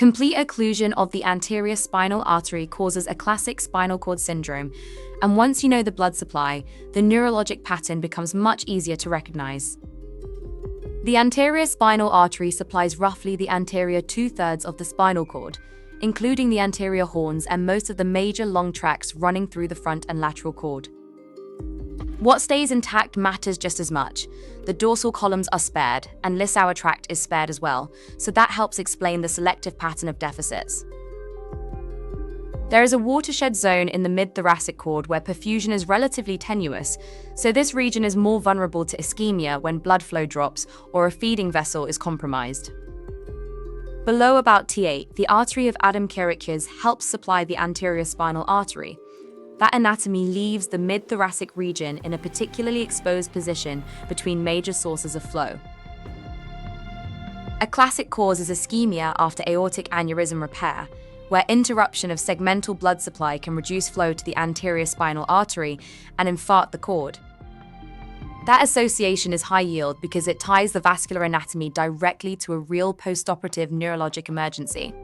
Complete occlusion of the anterior spinal artery causes a classic spinal cord syndrome, and once you know the blood supply, the neurologic pattern becomes much easier to recognize. The anterior spinal artery supplies roughly the anterior two-thirds of the spinal cord, including the anterior horns and most of the major long tracts running through the front and lateral cord. What stays intact matters just as much. The dorsal columns are spared, and Lissauer tract is spared as well, so that helps explain the selective pattern of deficits. There is a watershed zone in the mid-thoracic cord where perfusion is relatively tenuous, so this region is more vulnerable to ischemia when blood flow drops or a feeding vessel is compromised. Below about T8, the artery of Adam Kerickius helps supply the anterior spinal artery. That anatomy leaves the mid-thoracic region in a particularly exposed position between major sources of flow. A classic cause is ischemia after aortic aneurysm repair, where interruption of segmental blood supply can reduce flow to the anterior spinal artery and infarct the cord. That association is high yield because it ties the vascular anatomy directly to a real postoperative neurologic emergency.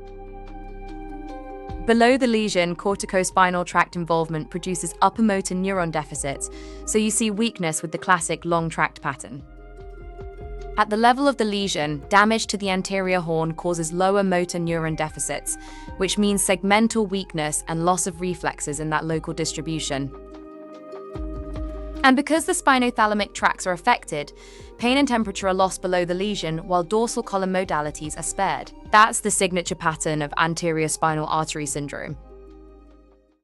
Below the lesion, corticospinal tract involvement produces upper motor neuron deficits, so you see weakness with the classic long tract pattern. At the level of the lesion, damage to the anterior horn causes lower motor neuron deficits, which means segmental weakness and loss of reflexes in that local distribution. And because the spinothalamic tracts are affected, pain and temperature are lost below the lesion while dorsal column modalities are spared. That's the signature pattern of anterior spinal artery syndrome.